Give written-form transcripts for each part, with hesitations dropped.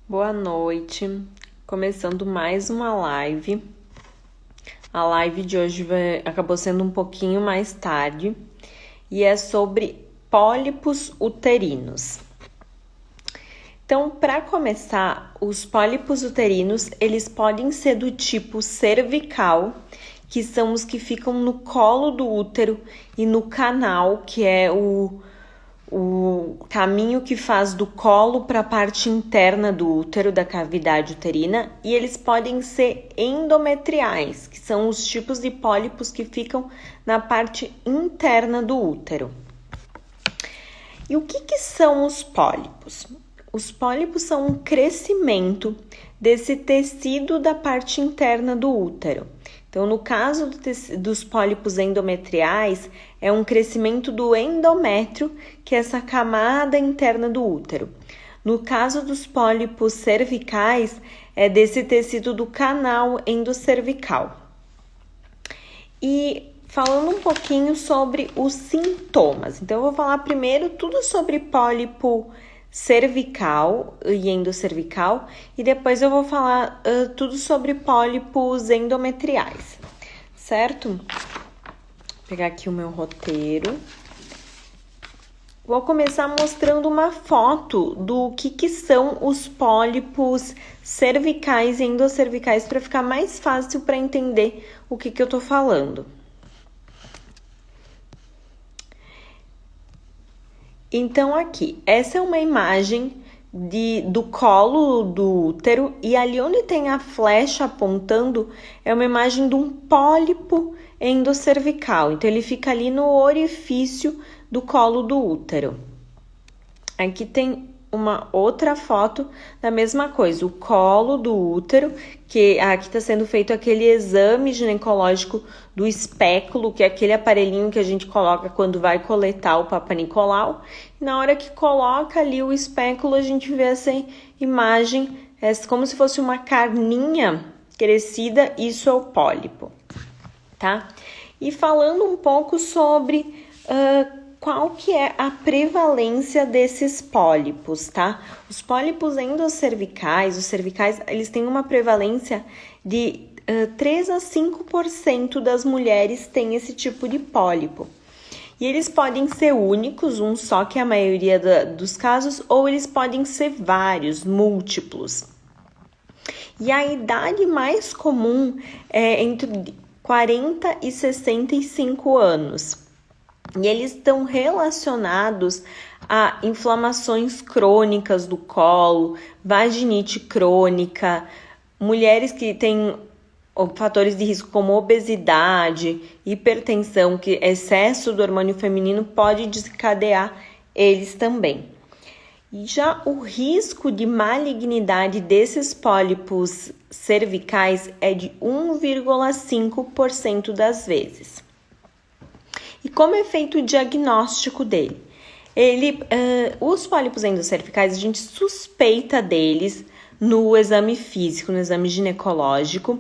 Boa noite, começando mais uma live. A live de hoje acabou sendo um pouquinho mais tarde e é sobre pólipos uterinos. Então, para começar, os pólipos uterinos, eles podem ser do tipo cervical, que são os que ficam no colo do útero, e no canal, que é o caminho que faz do colo para a parte interna do útero, da cavidade uterina, e eles podem ser endometriais, que são os tipos de pólipos que ficam na parte interna do útero. E o que são os pólipos? Os pólipos são um crescimento desse tecido da parte interna do útero. Então, no caso dos pólipos endometriais, é um crescimento do endométrio, que é essa camada interna do útero. No caso dos pólipos cervicais, é desse tecido do canal endocervical. E falando um pouquinho sobre os sintomas. Então, eu vou falar primeiro tudo sobre pólipo cervical e endocervical, e depois eu vou falar tudo sobre pólipos endometriais, certo? Vou pegar aqui o meu roteiro. Vou começar mostrando uma foto do que são os pólipos cervicais e endocervicais para ficar mais fácil para entender o que eu tô falando. Então, aqui, essa é uma imagem do colo do útero, e ali onde tem a flecha apontando é uma imagem de um pólipo endocervical. Então, ele fica ali no orifício do colo do útero. Aqui tem uma outra foto da mesma coisa, o colo do útero, que aqui está sendo feito aquele exame ginecológico do espéculo, que é aquele aparelhinho que a gente coloca quando vai coletar o Papa Nicolau. E na hora que coloca ali o espéculo, a gente vê essa imagem, como se fosse uma carninha crescida, isso é o pólipo, tá? E falando um pouco sobre qual que é a prevalência desses pólipos, tá? Os pólipos endocervicais, os cervicais, eles têm uma prevalência de 3 a 5% das mulheres têm esse tipo de pólipo. E eles podem ser únicos, um só, que é a maioria dos casos, ou eles podem ser vários, múltiplos. E a idade mais comum é entre 40 e 65 anos. E eles estão relacionados a inflamações crônicas do colo, vaginite crônica, mulheres que têm fatores de risco como obesidade, hipertensão, que excesso do hormônio feminino pode desencadear eles também. E já o risco de malignidade desses pólipos cervicais é de 1,5% das vezes. E como é feito o diagnóstico dele? Os pólipos endocervicais, a gente suspeita deles no exame físico, no exame ginecológico,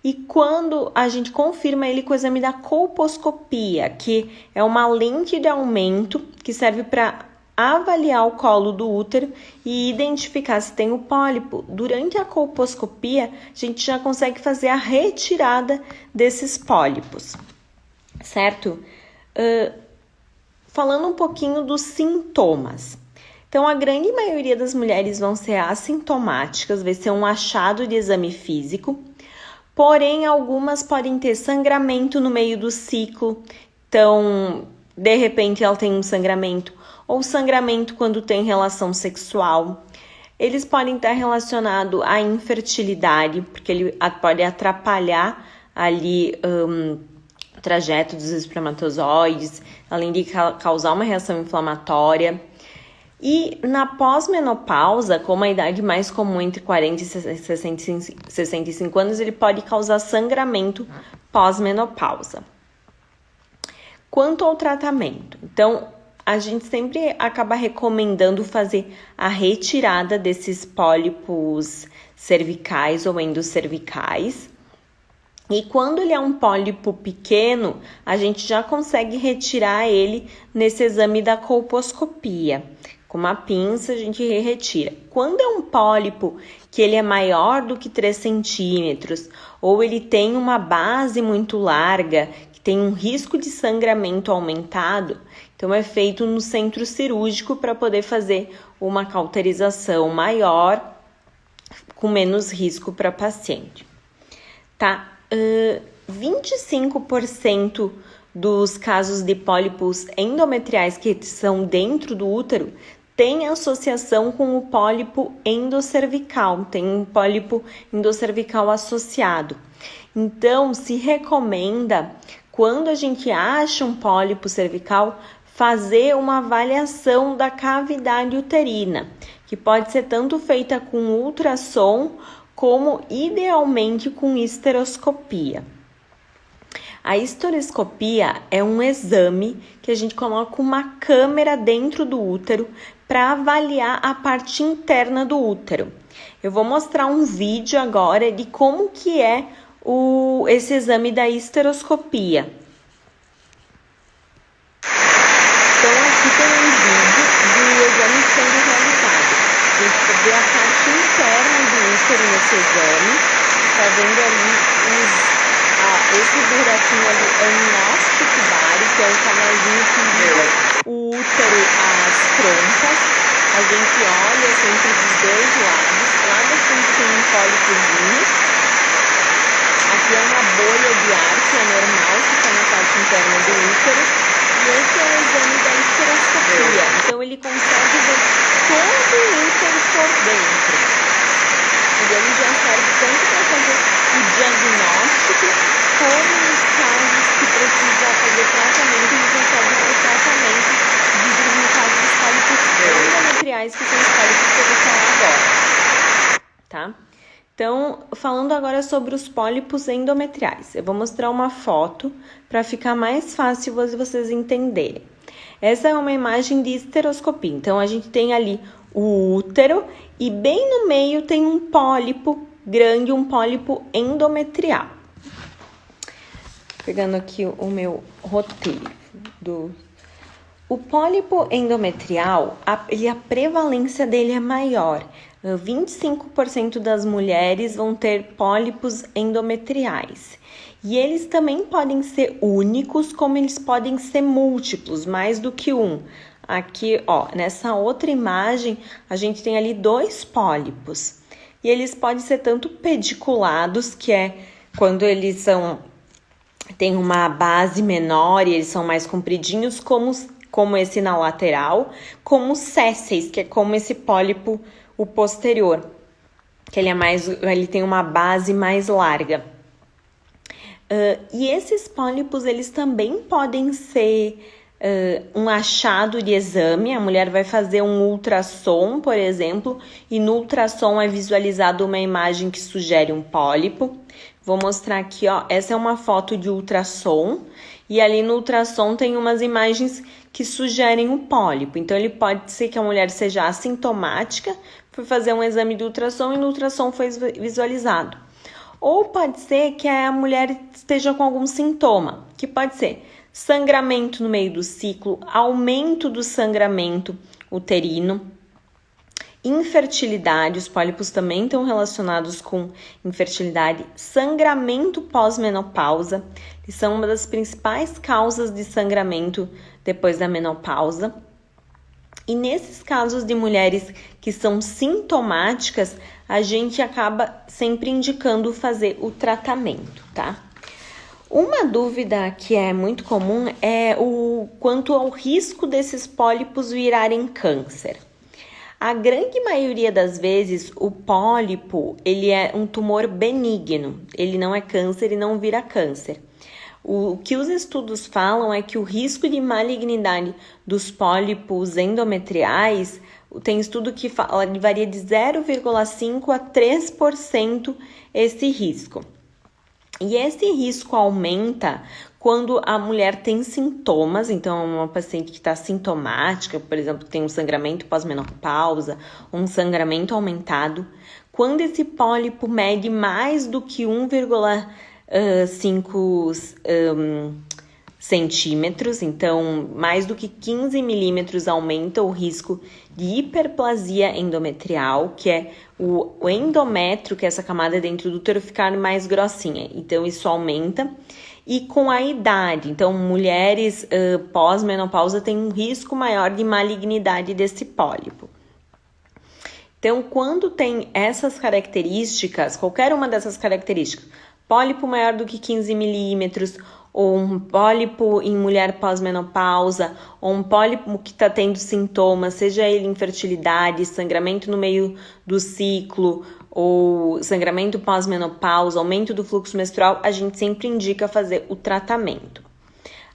e quando a gente confirma ele com o exame da colposcopia, que é uma lente de aumento que serve para avaliar o colo do útero e identificar se tem o pólipo. Durante a colposcopia, a gente já consegue fazer a retirada desses pólipos, certo? Falando um pouquinho dos sintomas. Então, a grande maioria das mulheres vão ser assintomáticas, vai ser um achado de exame físico, porém, algumas podem ter sangramento no meio do ciclo, então, de repente, ela tem um sangramento, ou sangramento quando tem relação sexual. Eles podem estar relacionados à infertilidade, porque ele pode atrapalhar ali o trajeto dos espermatozoides, além de causar uma reação inflamatória. E na pós-menopausa, como a idade mais comum entre 40 e 65 anos, ele pode causar sangramento pós-menopausa. Quanto ao tratamento, então, a gente sempre acaba recomendando fazer a retirada desses pólipos cervicais ou endocervicais. E quando ele é um pólipo pequeno, a gente já consegue retirar ele nesse exame da colposcopia, Com uma pinça a gente retira. Quando é um pólipo que ele é maior do que 3 centímetros, ou ele tem uma base muito larga, que tem um risco de sangramento aumentado, então é feito no centro cirúrgico para poder fazer uma cauterização maior, com menos risco para paciente. Tá? 25% dos casos de pólipos endometriais que são dentro do útero tem associação com o pólipo endocervical, tem um pólipo endocervical associado. Então, se recomenda, quando a gente acha um pólipo cervical, fazer uma avaliação da cavidade uterina, que pode ser tanto feita com ultrassom, como idealmente com histeroscopia. A histeroscopia é um exame que a gente coloca uma câmera dentro do útero para avaliar a parte interna do útero. Eu vou mostrar um vídeo agora de como que é esse exame da histeroscopia. Então aqui tem um vídeo do exame sendo realizado. A gente pode ver a parte interna do útero nesse exame. Tá vendo ali esse buraquinho ali é um nosso tubario, que é um canalzinho que liga o útero às trompas. A gente olha sempre dos dois lados. Lá no fundo tem um pólipozinho. Aqui é uma bolha de ar, que é normal, fica na parte interna do útero. E esse é o exame da histeroscopia. Então ele consegue ver todo o útero por dentro. E ele já serve tanto para fazer o diagnóstico, como nos casos que precisa fazer tratamento, ele consegue fazer tratamento no caso dos pólipos endometriais, que são os pólipos que eu vou falar agora, tá? Então, falando agora sobre os pólipos endometriais, eu vou mostrar uma foto para ficar mais fácil vocês entenderem. Essa é uma imagem de histeroscopia, então a gente tem ali o útero e bem no meio tem um pólipo grande, um pólipo endometrial. Pegando aqui o meu roteiro. O pólipo endometrial, a prevalência dele é maior. 25% das mulheres vão ter pólipos endometriais. E eles também podem ser únicos, como eles podem ser múltiplos, mais do que um. Aqui, ó, nessa outra imagem, a gente tem ali 2 pólipos. E eles podem ser tanto pediculados, que é quando eles tem uma base menor e eles são mais compridinhos, como esse na lateral, como sésseis, que é como esse pólipo, o posterior, que ele tem uma base mais larga. E esses pólipos, eles também podem ser um achado de exame. A mulher vai fazer um ultrassom, por exemplo, e no ultrassom é visualizado uma imagem que sugere um pólipo. Vou mostrar aqui, ó, essa é uma foto de ultrassom, e ali no ultrassom tem umas imagens que sugerem um pólipo. Então, ele pode ser que a mulher seja assintomática, foi fazer um exame de ultrassom e no ultrassom foi visualizado. Ou pode ser que a mulher esteja com algum sintoma, que pode ser sangramento no meio do ciclo, aumento do sangramento uterino, infertilidade, os pólipos também estão relacionados com infertilidade, sangramento pós-menopausa, que são uma das principais causas de sangramento depois da menopausa. E nesses casos de mulheres que são sintomáticas, a gente acaba sempre indicando fazer o tratamento, tá? Uma dúvida que é muito comum é quanto ao risco desses pólipos virarem câncer. A grande maioria das vezes, o pólipo, ele é um tumor benigno, ele não é câncer e não vira câncer. O que os estudos falam é que o risco de malignidade dos pólipos endometriais, tem estudo que varia de 0,5% a 3% esse risco. E esse risco aumenta quando a mulher tem sintomas, então uma paciente que está sintomática, por exemplo, tem um sangramento pós-menopausa, um sangramento aumentado, quando esse pólipo mede mais do que 1,5 centímetros, então mais do que 15 milímetros aumenta o risco de hiperplasia endometrial, que é o endométrio, que é essa camada dentro do útero, ficar mais grossinha. Então isso aumenta. E com a idade, então mulheres pós-menopausa têm um risco maior de malignidade desse pólipo. Então, quando tem essas características, qualquer uma dessas características, pólipo maior do que 15 milímetros, ou um pólipo em mulher pós-menopausa, ou um pólipo que está tendo sintomas, seja ele infertilidade, sangramento no meio do ciclo, ou sangramento pós-menopausa, aumento do fluxo menstrual, a gente sempre indica fazer o tratamento.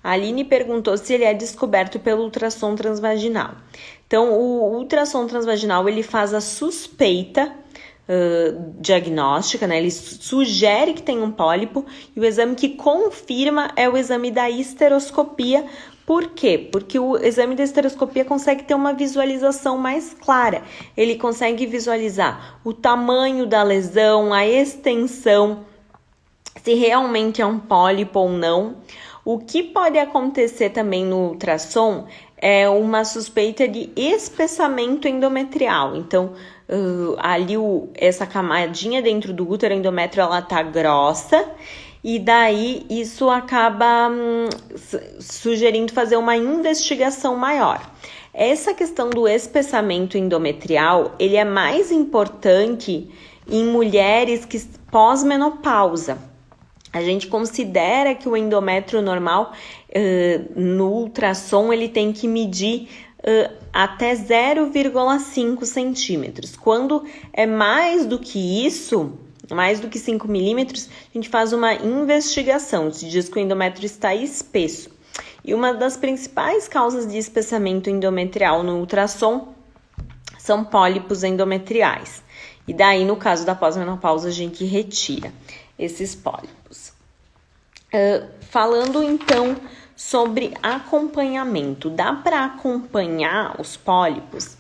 A Aline perguntou se ele é descoberto pelo ultrassom transvaginal. Então, o ultrassom transvaginal, ele faz a suspeita diagnóstica, né? Ele sugere que tem um pólipo, e o exame que confirma é o exame da histeroscopia. Por quê? Porque o exame da histeroscopia consegue ter uma visualização mais clara. Ele consegue visualizar o tamanho da lesão, a extensão, se realmente é um pólipo ou não. O que pode acontecer também no ultrassom é uma suspeita de espessamento endometrial. Então, ali essa camadinha dentro do útero endométrio, ela tá grossa, e daí isso acaba sugerindo fazer uma investigação maior. Essa questão do espessamento endometrial, ele é mais importante em mulheres que pós-menopausa. A gente considera que o endométrio normal, no ultrassom, ele tem que medir até 0,5 centímetros. Quando é mais do que isso, mais do que 5 milímetros, a gente faz uma investigação, se diz que o endométrio está espesso. E uma das principais causas de espessamento endometrial no ultrassom são pólipos endometriais. E daí, no caso da pós-menopausa, a gente retira esses pólipos. Falando então sobre acompanhamento, dá para acompanhar os pólipos?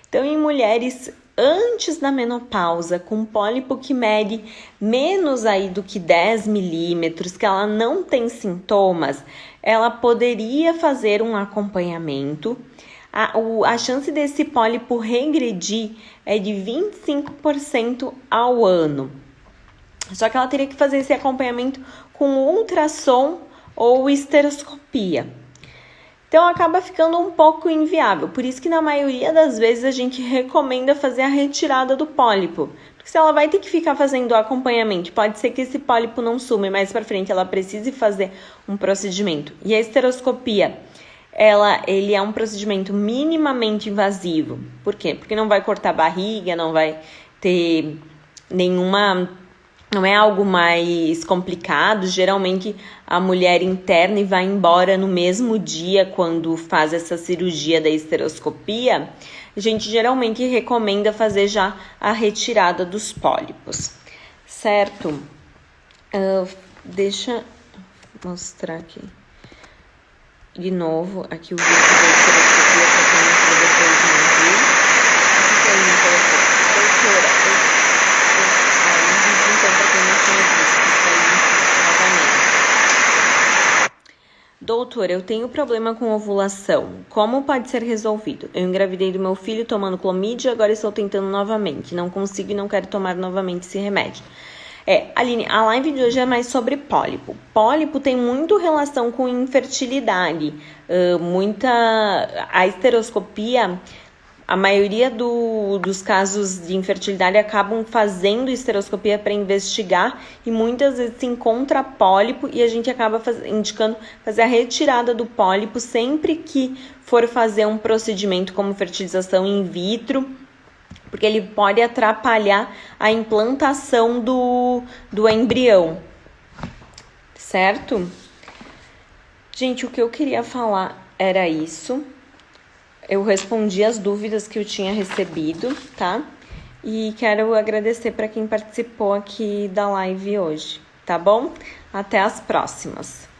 Então, em mulheres antes da menopausa, com pólipo que mede menos aí do que 10 milímetros, que ela não tem sintomas, ela poderia fazer um acompanhamento. A chance desse pólipo regredir é de 25% ao ano. Só que ela teria que fazer esse acompanhamento com ultrassom ou histeroscopia. Então acaba ficando um pouco inviável. Por isso que na maioria das vezes a gente recomenda fazer a retirada do pólipo. Porque se ela vai ter que ficar fazendo o acompanhamento, pode ser que esse pólipo não suma e mais para frente ela precise fazer um procedimento. E a histeroscopia, ele é um procedimento minimamente invasivo. Por quê? Porque não vai cortar a barriga, não vai ter não é algo mais complicado. Geralmente a mulher interna e vai embora no mesmo dia quando faz essa cirurgia da histeroscopia. A gente geralmente recomenda fazer já a retirada dos pólipos, certo? Deixa eu mostrar aqui de novo aqui o vídeo da histeroscopia para quem entrou depois não viu. Aqui a Aline colocou, doutora, então, para quem não tinha visto, novamente. Doutora, eu tenho problema com ovulação. Como pode ser resolvido? Eu engravidei do meu filho tomando clomídia e agora estou tentando novamente. Não consigo e não quero tomar novamente esse remédio. Aline, a live de hoje é mais sobre pólipo. Pólipo tem muito relação com infertilidade. A histeroscopia... A maioria dos casos de infertilidade acabam fazendo histeroscopia para investigar e muitas vezes se encontra pólipo e a gente acaba indicando fazer a retirada do pólipo sempre que for fazer um procedimento como fertilização in vitro, porque ele pode atrapalhar a implantação do embrião, certo? Gente, o que eu queria falar era isso. Eu respondi as dúvidas que eu tinha recebido, tá? E quero agradecer para quem participou aqui da live hoje, tá bom? Até as próximas!